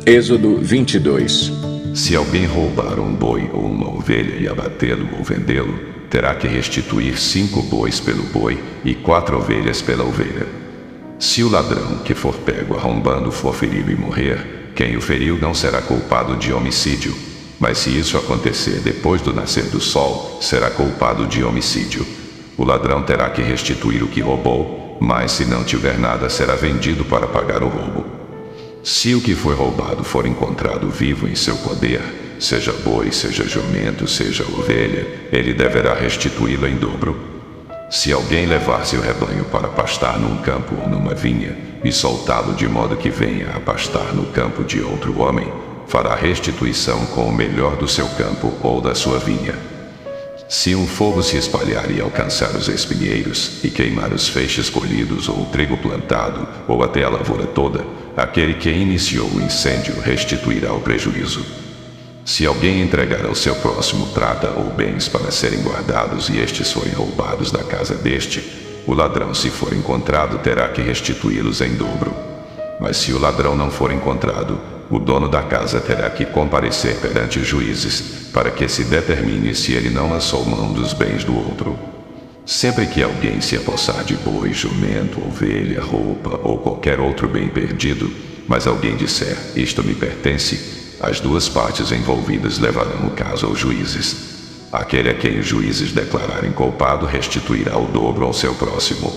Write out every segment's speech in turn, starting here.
Êxodo 22. Se alguém roubar um boi ou uma ovelha e abatê-lo ou vendê-lo, terá que restituir 5 bois pelo boi e 4 ovelhas pela ovelha. Se o ladrão que for pego arrombando for ferido e morrer, quem o feriu não será culpado de homicídio, mas se isso acontecer depois do nascer do sol, será culpado de homicídio. O ladrão terá que restituir o que roubou, mas se não tiver nada, será vendido para pagar o roubo. Se o que foi roubado for encontrado vivo em seu poder, seja boi, seja jumento, seja ovelha, ele deverá restituí-lo em dobro. Se alguém levar seu rebanho para pastar num campo ou numa vinha, e soltá-lo de modo que venha a pastar no campo de outro homem, fará restituição com o melhor do seu campo ou da sua vinha. Se um fogo se espalhar e alcançar os espinheiros, e queimar os feixes colhidos ou o trigo plantado, ou até a lavoura toda, aquele que iniciou o incêndio restituirá o prejuízo. Se alguém entregar ao seu próximo prata ou bens para serem guardados e estes forem roubados da casa deste, o ladrão, se for encontrado, terá que restituí-los em dobro. Mas se o ladrão não for encontrado, o dono da casa terá que comparecer perante os juízes, para que se determine se ele não lançou mão dos bens do outro. Sempre que alguém se apossar de boi, jumento, ovelha, roupa ou qualquer outro bem perdido, mas alguém disser, isto me pertence, as duas partes envolvidas levarão o caso aos juízes. Aquele a quem os juízes declararem culpado restituirá o dobro ao seu próximo.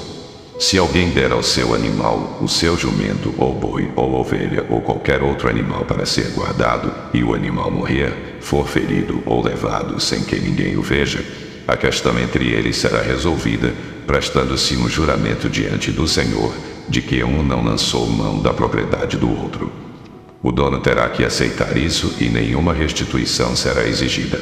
Se alguém der ao seu animal, o seu jumento, ou boi, ou ovelha, ou qualquer outro animal para ser guardado, e o animal morrer, for ferido ou levado sem que ninguém o veja, a questão entre eles será resolvida, prestando-se um juramento diante do Senhor, de que um não lançou mão da propriedade do outro. O dono terá que aceitar isso e nenhuma restituição será exigida.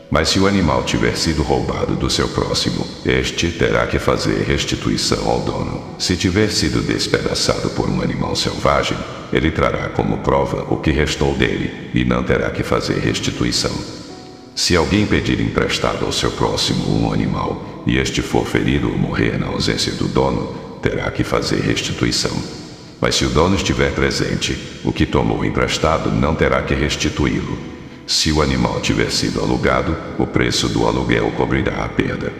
Mas se o animal tiver sido roubado do seu próximo, este terá que fazer restituição ao dono. Se tiver sido despedaçado por um animal selvagem, ele trará como prova o que restou dele, e não terá que fazer restituição. Se alguém pedir emprestado ao seu próximo um animal, e este for ferido ou morrer na ausência do dono, terá que fazer restituição. Mas se o dono estiver presente, o que tomou emprestado não terá que restituí-lo. Se o animal tiver sido alugado, o preço do aluguel cobrirá a perda.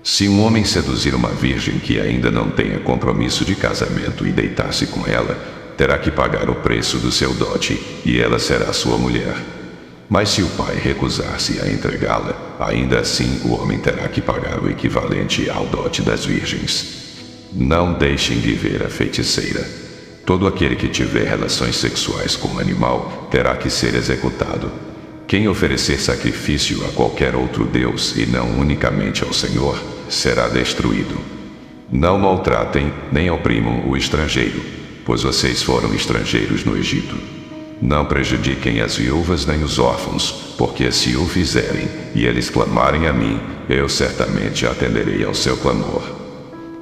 Se um homem seduzir uma virgem que ainda não tenha compromisso de casamento e deitar-se com ela, terá que pagar o preço do seu dote, e ela será sua mulher. Mas se o pai recusar-se a entregá-la, ainda assim o homem terá que pagar o equivalente ao dote das virgens. Não deixem de ver a feiticeira. Todo aquele que tiver relações sexuais com o animal terá que ser executado. Quem oferecer sacrifício a qualquer outro Deus e não unicamente ao Senhor, será destruído. Não maltratem nem oprimam o estrangeiro, pois vocês foram estrangeiros no Egito. Não prejudiquem as viúvas nem os órfãos, porque se o fizerem e eles clamarem a mim, eu certamente atenderei ao seu clamor.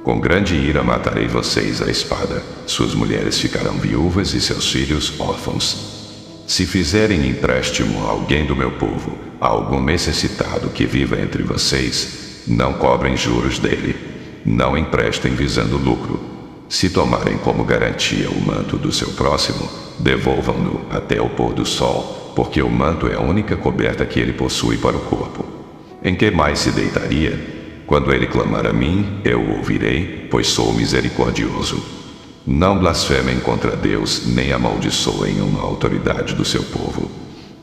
Com grande ira matarei vocês à espada, suas mulheres ficarão viúvas e seus filhos órfãos. Se fizerem empréstimo a alguém do meu povo, a algum necessitado que viva entre vocês, não cobrem juros dele, não emprestem visando lucro. Se tomarem como garantia o manto do seu próximo, devolvam-no até o pôr do sol, porque o manto é a única coberta que ele possui para o corpo. Em que mais se deitaria? Quando ele clamar a mim, eu o ouvirei, pois sou misericordioso. Não blasfemem contra Deus, nem amaldiçoem uma autoridade do seu povo.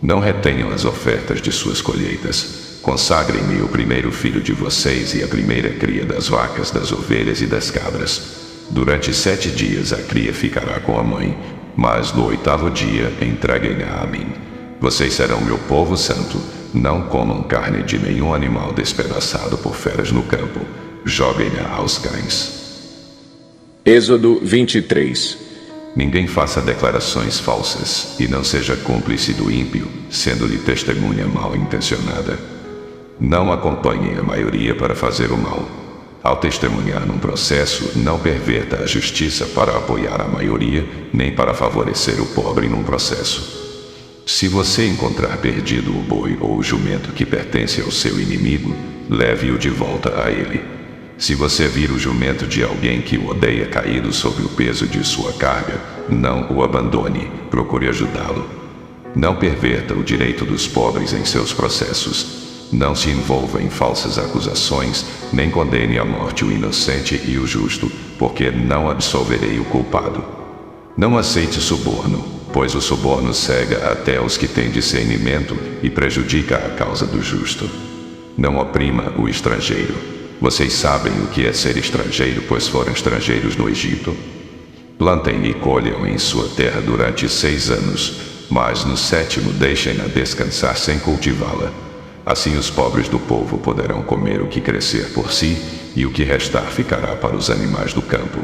Não retenham as ofertas de suas colheitas. Consagrem-me o primeiro filho de vocês e a primeira cria das vacas, das ovelhas e das cabras. Durante 7 dias a cria ficará com a mãe, mas no 8º dia entreguem-na a mim. Vocês serão meu povo santo. Não comam carne de nenhum animal despedaçado por feras no campo. Joguem-na aos cães. Êxodo 23. Ninguém faça declarações falsas e não seja cúmplice do ímpio, sendo-lhe testemunha mal intencionada. Não acompanhem a maioria para fazer o mal. Ao testemunhar num processo, não perverta a justiça para apoiar a maioria, nem para favorecer o pobre num processo. Se você encontrar perdido o boi ou o jumento que pertence ao seu inimigo, leve-o de volta a ele. Se você vir o jumento de alguém que o odeia caído sob o peso de sua carga, não o abandone, procure ajudá-lo. Não perverta o direito dos pobres em seus processos. Não se envolva em falsas acusações, nem condene à morte o inocente e o justo, porque não absolverei o culpado. Não aceite suborno, pois o suborno cega até os que têm discernimento e prejudica a causa do justo. Não oprima o estrangeiro. Vocês sabem o que é ser estrangeiro, pois foram estrangeiros no Egito? Plantem e colham em sua terra durante 6 anos, mas no 7º deixem-na descansar sem cultivá-la. Assim os pobres do povo poderão comer o que crescer por si, e o que restar ficará para os animais do campo.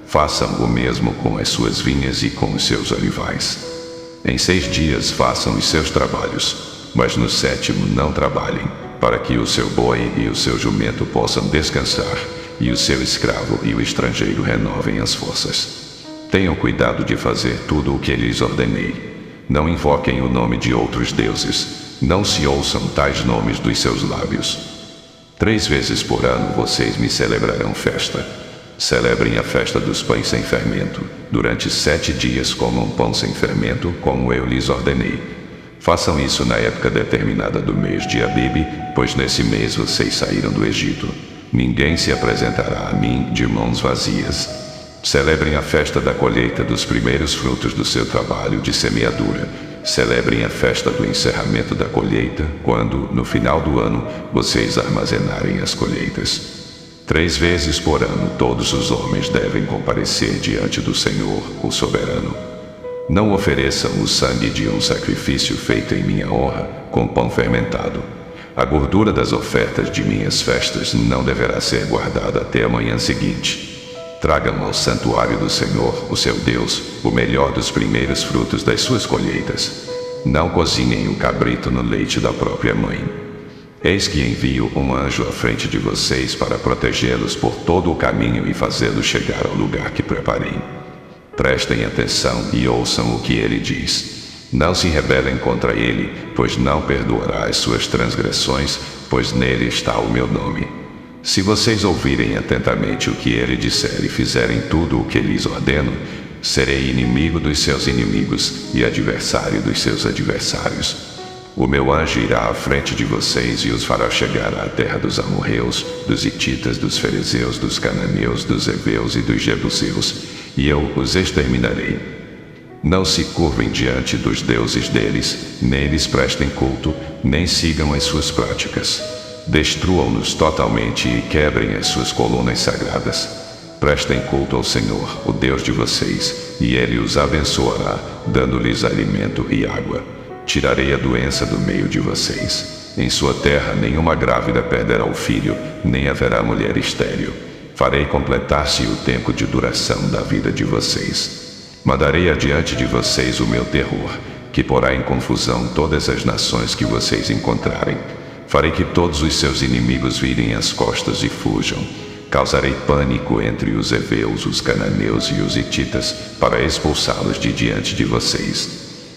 Façam o mesmo com as suas vinhas e com os seus olivais. Em 6 dias façam os seus trabalhos, mas no 7º não trabalhem, para que o seu boi e o seu jumento possam descansar, e o seu escravo e o estrangeiro renovem as forças. Tenham cuidado de fazer tudo o que lhes ordenei. Não invoquem o nome de outros deuses. Não se ouçam tais nomes dos seus lábios. 3 vezes por ano vocês me celebrarão festa. Celebrem a festa dos pães sem fermento. Durante 7 dias comam pão sem fermento, como eu lhes ordenei. Façam isso na época determinada do mês de Abibe, pois nesse mês vocês saíram do Egito. Ninguém se apresentará a mim de mãos vazias. Celebrem a festa da colheita dos primeiros frutos do seu trabalho de semeadura. Celebrem a festa do encerramento da colheita, quando, no final do ano, vocês armazenarem as colheitas. 3 vezes por ano todos os homens devem comparecer diante do Senhor, o soberano. Não ofereçam o sangue de um sacrifício feito em minha honra com pão fermentado. A gordura das ofertas de minhas festas não deverá ser guardada até a manhã seguinte. Tragam ao santuário do Senhor, o seu Deus, o melhor dos primeiros frutos das suas colheitas. Não cozinhem o cabrito no leite da própria mãe. Eis que envio um anjo à frente de vocês para protegê-los por todo o caminho e fazê-los chegar ao lugar que preparei. Prestem atenção e ouçam o que ele diz. Não se rebelem contra ele, pois não perdoará as suas transgressões, pois nele está o meu nome. Se vocês ouvirem atentamente o que ele disser e fizerem tudo o que lhes ordeno, serei inimigo dos seus inimigos e adversário dos seus adversários. O meu anjo irá à frente de vocês e os fará chegar à terra dos amorreus, dos hititas, dos ferezeus, dos cananeus, dos heveus e dos jebuseus, e eu os exterminarei. Não se curvem diante dos deuses deles, nem lhes prestem culto, nem sigam as suas práticas. Destruam-nos totalmente e quebrem as suas colunas sagradas. Prestem culto ao Senhor, o Deus de vocês, e Ele os abençoará, dando-lhes alimento e água. Tirarei a doença do meio de vocês. Em sua terra nenhuma grávida perderá o filho, nem haverá mulher estéril. Farei completar-se o tempo de duração da vida de vocês. Mandarei adiante de vocês o meu terror, que porá em confusão todas as nações que vocês encontrarem. Farei que todos os seus inimigos virem as costas e fujam. Causarei pânico entre os heveus, os cananeus e os hititas, para expulsá-los de diante de vocês.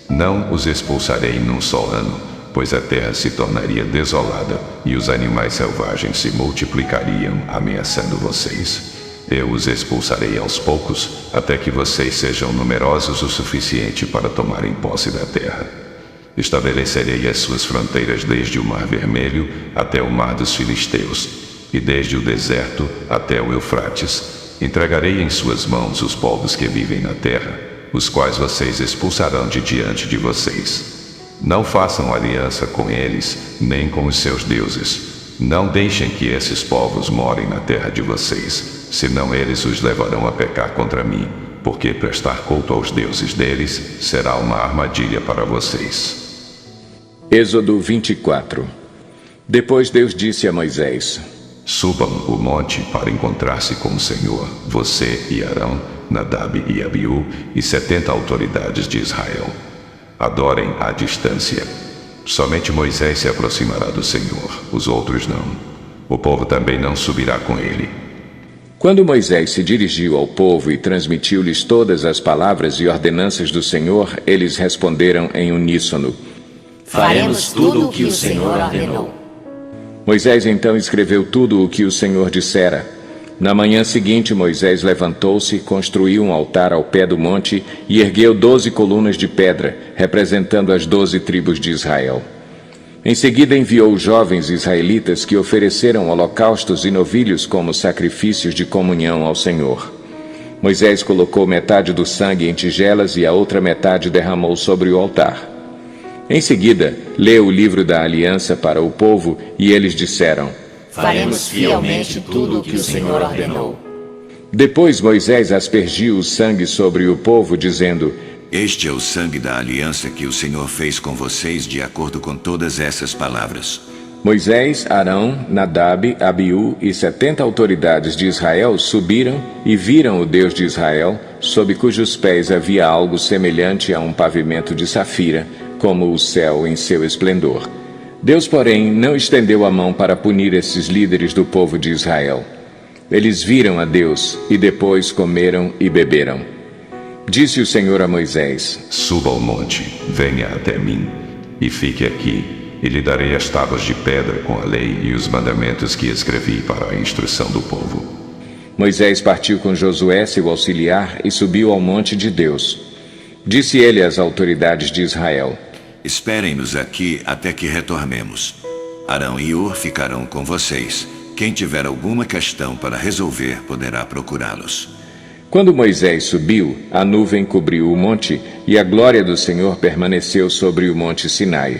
Não os expulsarei num só ano, pois a terra se tornaria desolada e os animais selvagens se multiplicariam, ameaçando vocês. Eu os expulsarei aos poucos, até que vocês sejam numerosos o suficiente para tomarem posse da terra. Estabelecerei as suas fronteiras desde o Mar Vermelho até o Mar dos Filisteus, e desde o deserto até o Eufrates. Entregarei em suas mãos os povos que vivem na terra, os quais vocês expulsarão de diante de vocês. Não façam aliança com eles, nem com os seus deuses. Não deixem que esses povos morem na terra de vocês, senão eles os levarão a pecar contra mim, porque prestar culto aos deuses deles será uma armadilha para vocês. Êxodo 24. Depois Deus disse a Moisés: Subam o monte para encontrar-se com o Senhor, você e Arão, Nadab e Abiú, e 70 autoridades de Israel. Adorem à distância. Somente Moisés se aproximará do Senhor, os outros não. O povo também não subirá com ele. Quando Moisés se dirigiu ao povo e transmitiu-lhes todas as palavras e ordenanças do Senhor, eles responderam em uníssono: Faremos tudo o que o Senhor ordenou. Moisés então escreveu tudo o que o Senhor dissera. Na manhã seguinte, Moisés levantou-se, construiu um altar ao pé do monte e ergueu 12 colunas de pedra, representando as 12 tribos de Israel. Em seguida enviou jovens israelitas que ofereceram holocaustos e novilhos como sacrifícios de comunhão ao Senhor. Moisés colocou metade do sangue em tigelas e a outra metade derramou sobre o altar. Em seguida, leu o livro da aliança para o povo e eles disseram: Faremos fielmente tudo o que o Senhor ordenou. Depois Moisés aspergiu o sangue sobre o povo, dizendo: Este é o sangue da aliança que o Senhor fez com vocês de acordo com todas essas palavras. Moisés, Arão, Nadab, Abiú e 70 autoridades de Israel subiram e viram o Deus de Israel, sob cujos pés havia algo semelhante a um pavimento de safira, como o céu em seu esplendor. Deus, porém, não estendeu a mão para punir esses líderes do povo de Israel. Eles viram a Deus e depois comeram e beberam. Disse o Senhor a Moisés: Suba ao monte, venha até mim, e fique aqui, e lhe darei as tábuas de pedra com a lei e os mandamentos que escrevi para a instrução do povo. Moisés partiu com Josué, seu auxiliar, e subiu ao monte de Deus. Disse ele às autoridades de Israel: Esperem-nos aqui até que retornemos. Arão e Hur ficarão com vocês. Quem tiver alguma questão para resolver poderá procurá-los. Quando Moisés subiu, a nuvem cobriu o monte, e a glória do Senhor permaneceu sobre o monte Sinai.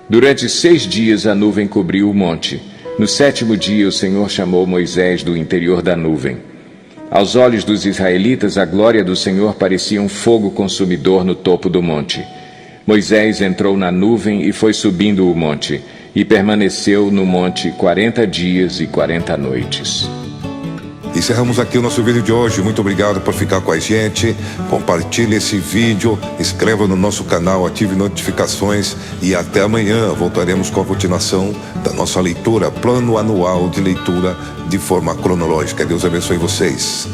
Durante 6 dias a nuvem cobriu o monte. No 7º dia o Senhor chamou Moisés do interior da nuvem. Aos olhos dos israelitas, a glória do Senhor parecia um fogo consumidor no topo do monte. Moisés entrou na nuvem e foi subindo o monte, e permaneceu no monte 40 dias e 40 noites. Encerramos aqui o nosso vídeo de hoje. Muito obrigado por ficar com a gente. Compartilhe esse vídeo, inscreva no nosso canal, ative notificações e até amanhã voltaremos com a continuação da nossa leitura, plano anual de leitura de forma cronológica. Deus abençoe vocês.